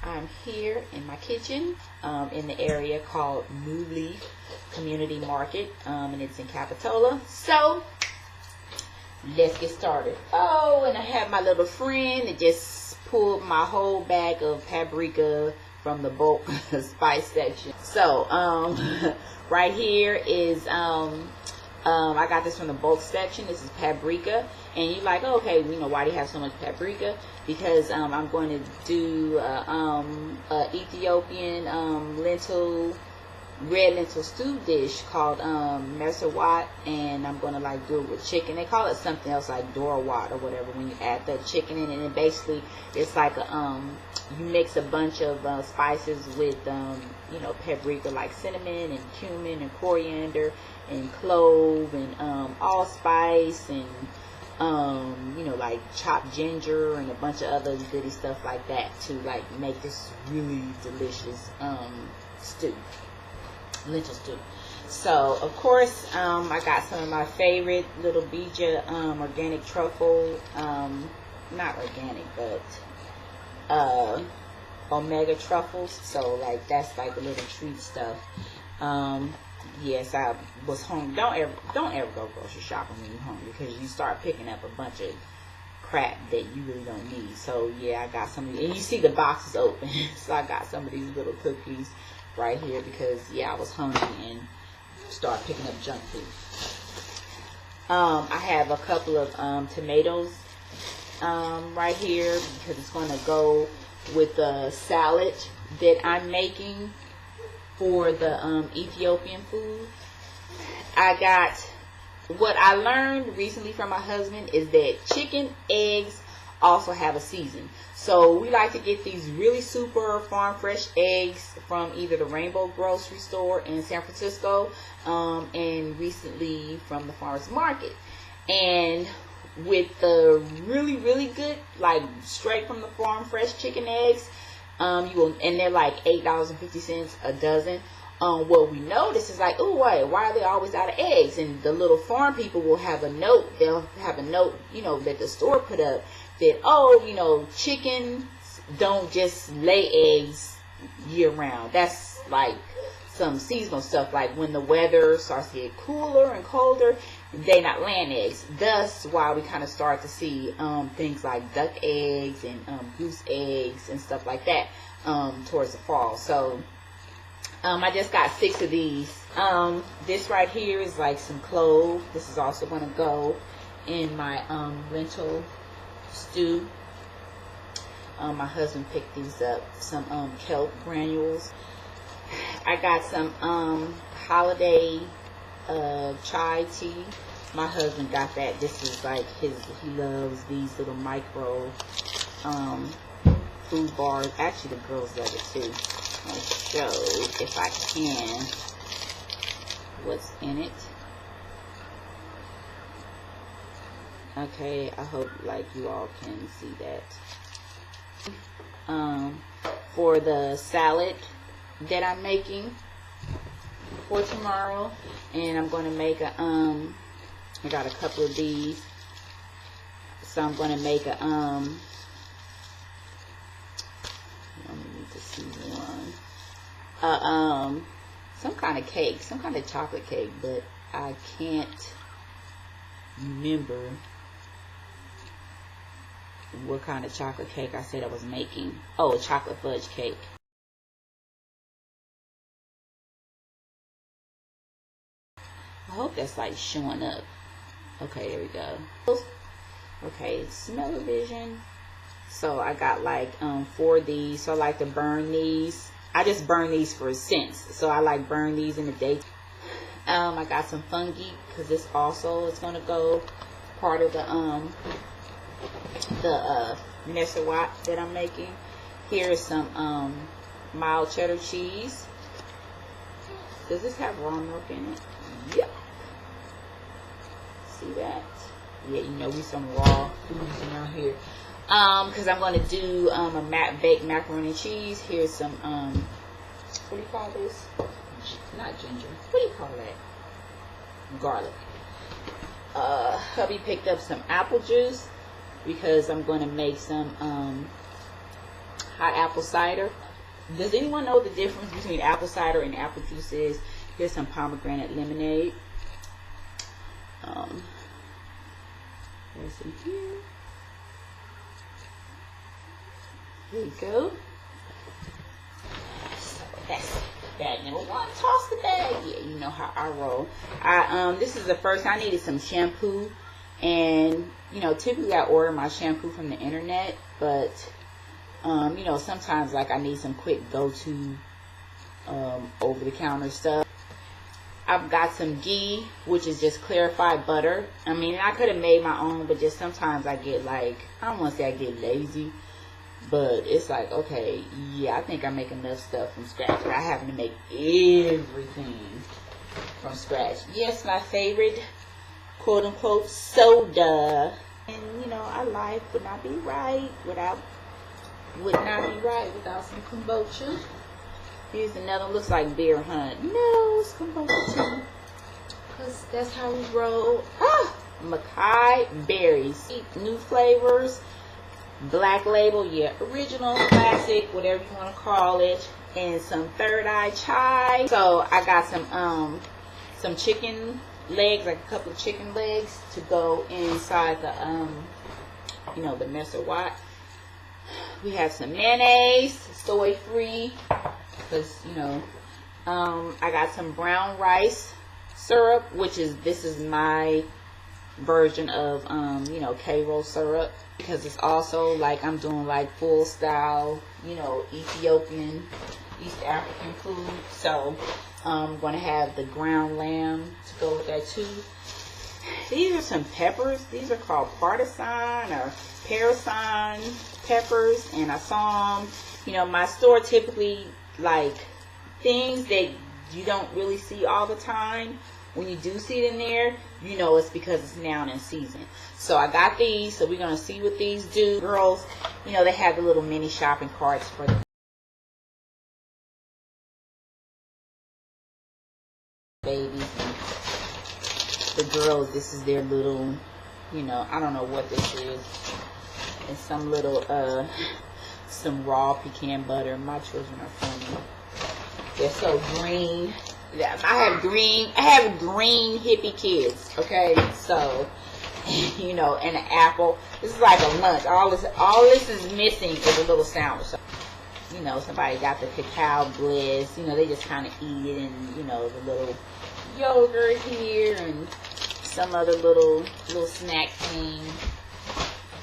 I'm here in my kitchen in the area called New Leaf Community Market, and it's in Capitola. So let's get started. Oh, and I have my little friend that just pulled my whole bag of paprika from the bulk spice section. So right here is I got this from the bulk section. This is paprika. And you're like, oh, okay, you know, why do you have so much paprika? Because I'm going to do Ethiopian red lentil stew dish called mesawat, and I'm going to like do it with chicken. They call it something else like dorawat or whatever when you add the chicken in, and then basically it's like a you mix a bunch of spices with you know, paprika, like cinnamon and cumin and coriander and clove and allspice and you know, like chopped ginger and a bunch of other goody stuff like that to like make this really delicious stew, lentil stew. So of course I got some of my favorite little Bija organic truffle, not organic but omega truffles. So like that's like the little treat stuff. Yes, I was hungry. Don't ever go grocery shopping when you're hungry, because you start picking up a bunch of crap that you really don't need. So yeah, I got some of these, and you see the boxes open. So I got some of these little cookies right here because yeah, I was hungry and started picking up junk food. I have a couple of tomatoes right here because it's going to go with the salad that I'm making for the Ethiopian food. I got, what I learned recently from my husband is that chicken eggs also have a season. So we like to get these really super farm fresh eggs from either the Rainbow grocery store in San Francisco and recently from the farmers market. And with the really good, like straight from the farm fresh chicken eggs, you will, and they're like $8.50 a dozen. What we notice is like, oh wait, why are they always out of eggs? And the little farm people will have a note. They'll have a note, you know, that the store put up that, oh, you know, chickens don't just lay eggs year round. That's like some seasonal stuff. Like when the weather starts to get cooler and colder, they not laying eggs. Thus why we kind of start to see things like duck eggs and goose eggs and stuff like that towards the fall. So I just got 6 of these. This right here is like some clove. This is also going to go in my lentil stew. My husband picked these up. Some kelp granules. I got some holiday chai tea. My husband got that. This is like his, he loves these little micro food bars. Actually the girls love it too. I'll show if I can what's in it. Okay, I hope like you all can see that. For the salad that I'm making for tomorrow, and I'm going to make a I got a couple of these, so I'm going to make a I need to see one, some kind of cake, some kind of chocolate cake, but I can't remember what kind of chocolate cake I said I was making. Oh, a chocolate fudge cake. I hope that's like showing up. Okay, there we go. Okay, smell-o-vision. So I got like 4 of these. So I like to burn these. I just burn these for scents. So I like burn these in the day. I got some fungi because this also is gonna go part of the mesawat that I'm making. Here's some mild cheddar cheese. Does this have raw milk in it? Yep. See that? Yeah, you know we some raw foods around here. Because I'm going to do a baked macaroni and cheese. Here's some what do you call this? Not ginger. What do you call that? Garlic. Hubby picked up some apple juice because I'm going to make some hot apple cider. Does anyone know the difference between apple cider and apple juice is? Here's some pomegranate lemonade. There's some here. There you go. So that's bag number one. Toss the bag. Yeah, you know how I roll. This is the first. I needed some shampoo, and you know, typically I order my shampoo from the internet, but you know, sometimes like I need some quick go-to over the counter stuff. I've got some ghee, which is just clarified butter. I mean, I could have made my own, but just sometimes I get like, I don't want to say I get lazy, but it's like, okay, yeah, I think I make enough stuff from scratch. But I happen to make everything from scratch. Yes, my favorite, quote unquote, soda. And you know, our life would not be right without some kombucha. Here's another one. Looks like beer hunt. No, it's kombucha too, because that's how we roll. Mackay berries. New flavors. Black label, yeah, original, classic, whatever you want to call it. And some third eye chai. So I got some chicken legs, like a couple of chicken legs to go inside the you know, the Messer Watt. We have some mayonnaise, soy free, because you know, I got some brown rice syrup, this is my version of you know, K-roll syrup, because it's also like I'm doing like full style, you know, Ethiopian, East African food. So I'm gonna have the ground lamb to go with that too. These are some peppers. These are called partisan or parasan peppers, and I saw them. You know, my store typically like things that you don't really see all the time. When you do see it in there, you know it's because it's now in season. So I got these, so we're gonna see what these do. Girls, you know, they have the little mini shopping carts for the babies. The girls, this is their little, you know, I don't know what this is. It's some little some raw pecan butter. My children are funny. They're so green. Yeah, I have green hippie kids, okay? So, you know, and an apple. This is like a lunch. All this is missing is a little sandwich. So, you know, somebody got the cacao bliss. You know, they just kind of eat it, and you know, the little yogurt here and some other little snack thing.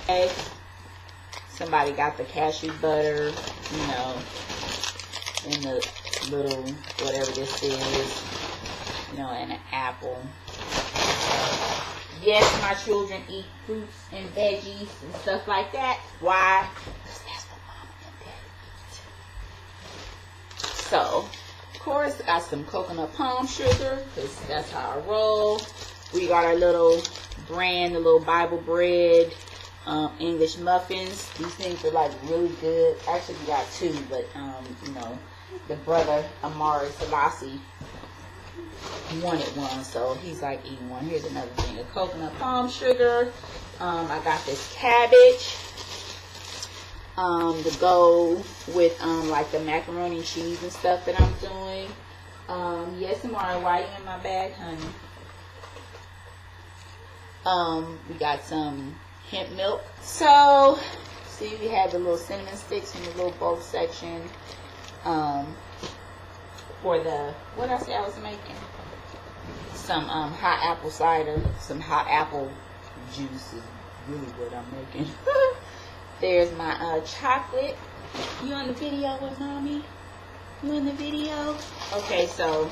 Okay. Somebody got the cashew butter, you know, and the little whatever this is, you know, and an apple. Yes, my children eat fruits and veggies and stuff like that. Why? Because that's what mama and daddy eat. So, of course, got some coconut palm sugar, because that's how I roll. We got our little brand, the little Bible bread, English muffins. These things are like really good. Actually, we got two, but you know, the brother Amare, Selassie, wanted one, so he's like eating one. Here's another thing of coconut palm sugar. I got this cabbage to go with like the macaroni and cheese and stuff that I'm doing. Yes, Amare, why are you in my bag, honey? We got some hemp milk. So, see, we have the little cinnamon sticks in the little bulk section. For the, what I say I was making? Some hot apple cider, some hot apple juice is really what I'm making. There's my chocolate. You on the video with mommy? You in the video? Okay, so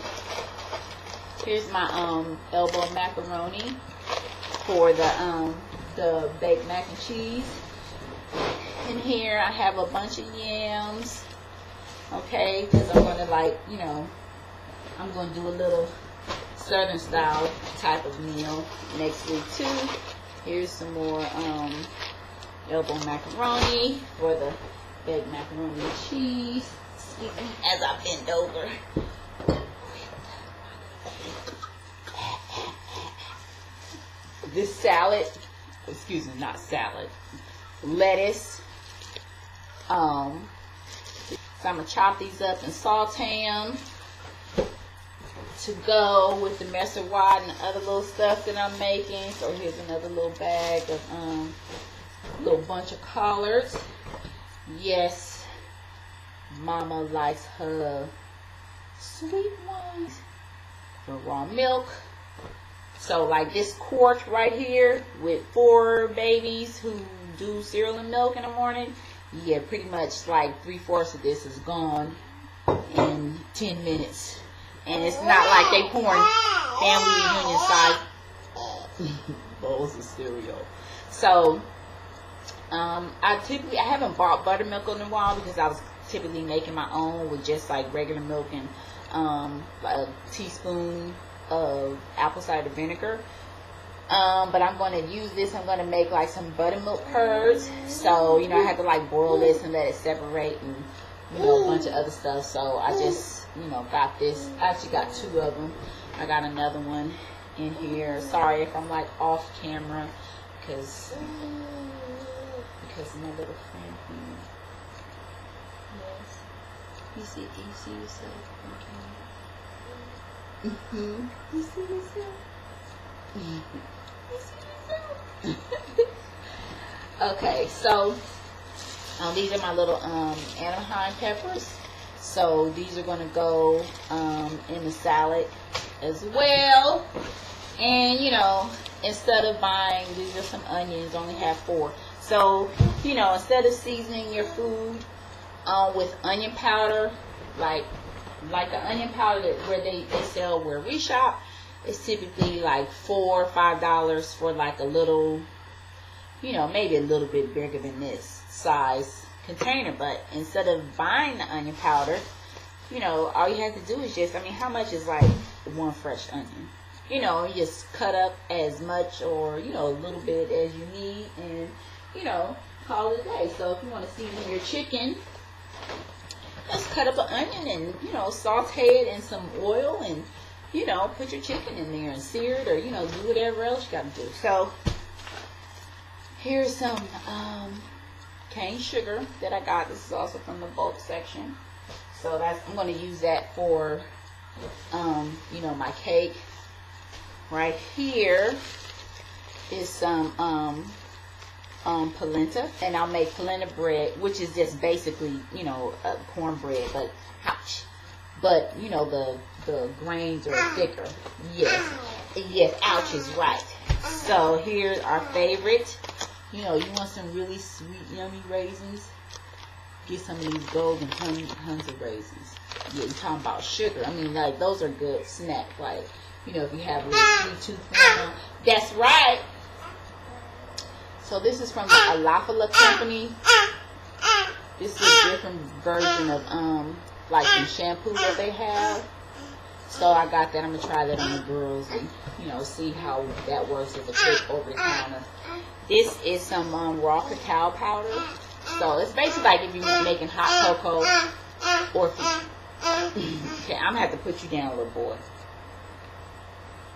here's my elbow macaroni for the baked mac and cheese. In here I have a bunch of yams. Okay, because I'm going to, like, you know, I'm going to do a little southern style type of meal next week too. Here's some more elbow macaroni for the baked macaroni and cheese. Excuse me as I bend over. This salad, excuse me, not salad, lettuce, So I'm going to chop these up and saute them to go with the mustard wide and the other little stuff that I'm making. So here's another little bag of little bunch of collards. Yes, Mama likes her sweet ones. For raw milk. So like this quart right here with 4 babies who do cereal and milk in the morning, yeah, pretty much like 3/4 of this is gone in 10 minutes. And it's not like they pouring family reunion size bowls of cereal. So I haven't bought buttermilk in a while because I was typically making my own with just like regular milk and a teaspoon of apple cider vinegar. But I'm going to use this. I'm going to make like some buttermilk curds. So, you know, I had to like boil this and let it separate and, you know, a bunch of other stuff. So I just, you know, got this. I actually got 2 of them. I got another one in here. Sorry if I'm like off camera because my little friend here. Yes. You see yourself. Okay. You see yourself? Okay, so these are my little Anaheim peppers. So these are going to go in the salad as well. And, you know, instead of buying, these are some onions, only have 4. So, you know, instead of seasoning your food with onion powder, like the onion powder where they sell where we shop, it's typically like $4 or $5 for like a little, you know, maybe a little bit bigger than this size container. But instead of buying the onion powder, you know, all you have to do is just, I mean, how much is like 1 fresh onion? You know, you just cut up as much or, you know, a little bit as you need and, you know, call it a day. So if you want to season your chicken, just cut up an onion and, you know, saute it in some oil and, you know, put your chicken in there and sear it or, you know, do whatever else you got to do. So here's some cane sugar that I got. This is also from the bulk section. So I'm going to use that for, you know, my cake. Right here is some polenta, and I'll make polenta bread, which is just basically, you know, cornbread, but ouch. But you know, the grains are thicker. Yes, ouch is right. So here's our favorite. You know, you want some really sweet, yummy raisins? Get some of these golden tons of raisins. Yeah, you're talking about sugar. I mean, like those are good snack, like. You know, if you have a little sweet tooth, that's right. So this is from the Alafala company. This is a different version of like some shampoo that they have. So I got that. I'm gonna try that on the girls and, you know, see how that works as a quick over the counter. This is some raw cacao powder. So it's basically like if you're making hot cocoa or if you, okay, I'm gonna have to put you down, little boy.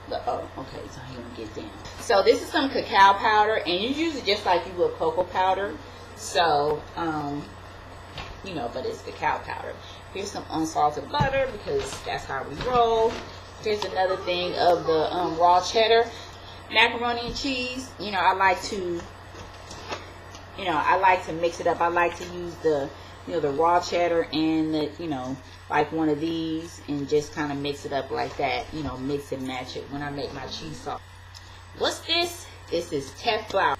Oh, okay, so he don't get down. So this is some cacao powder, and you use it just like you would cocoa powder. So, you know, but it's cacao powder. Here's some unsalted butter because that's how we roll. Here's another thing of the raw cheddar, macaroni and cheese. You know, I like to mix it up. I like to use the, you know, the raw cheddar and the, you know, like one of these and just kind of mix it up like that, you know, mix and match it when I make my cheese sauce. What's this? This is Tef flour.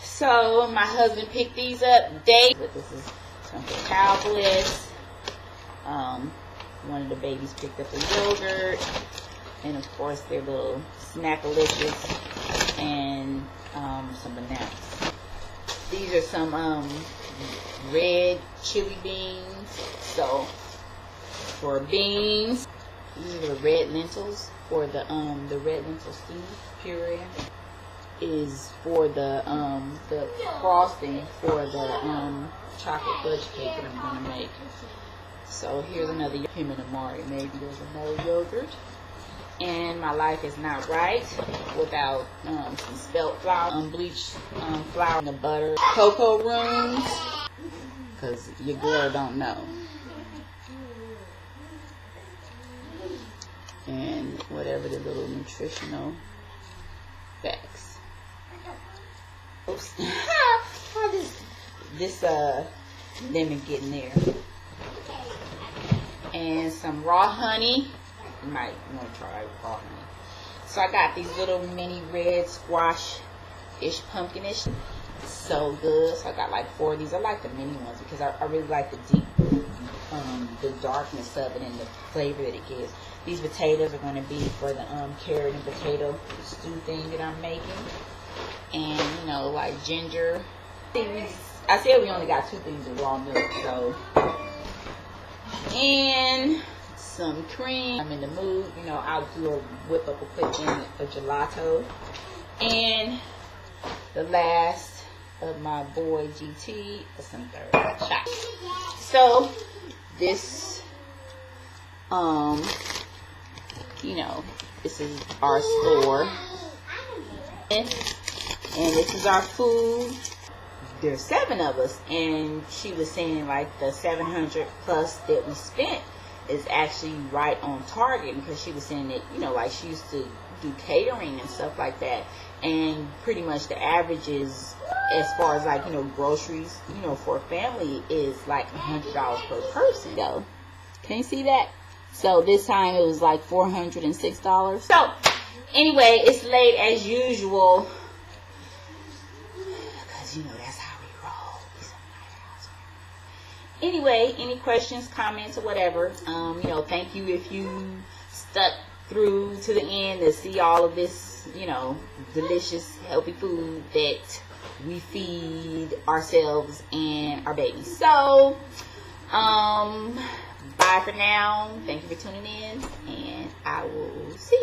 So my husband picked these up. This is some cacao bliss. One of the babies picked up a yogurt, and of course their little Snackalicious and some bananas. These are some red chili beans. So for beans, these are red lentils for the red lentil stew puree. Is for the frosting for the chocolate fudge cake that I'm gonna make. So here's another him and Amare. Maybe there's another yogurt. And my life is not right without some spelt flour, unbleached flour, and the butter, cocoa rooms. because your girl don't know. And whatever the little nutritional facts. Oops. this lemon getting there. And some raw honey. You might want to try raw honey. So I got these little mini red squash-ish, pumpkin-ish. So good. So I got like 4 of these. I like the mini ones because I really like the deep, the darkness of it and the flavor that it gives. These potatoes are going to be for the carrot and potato stew thing that I'm making. And, you know, like ginger. I said we only got 2 things of raw milk, so. And some cream. I'm in the mood. You know, I'll whip up a quick thing of gelato. And the last of my boy GT for some third shot. So this, you know, this is our store. And this is our food. There's 7 of us, and she was saying like the 700 plus that we spent is actually right on target, because she was saying that, you know, like she used to do catering and stuff like that, and pretty much the average is, as far as like, you know, groceries, you know, for a family is like $100 per person. So can you see that? So this time it was like $406. So anyway, it's late as usual, because you know that's how we roll. Anyway, any questions, comments, or whatever, you know, thank you if you stuck through to the end to see all of this, you know, delicious, healthy food that we feed ourselves and our babies. So, bye for now. Thank you for tuning in, and I will see you.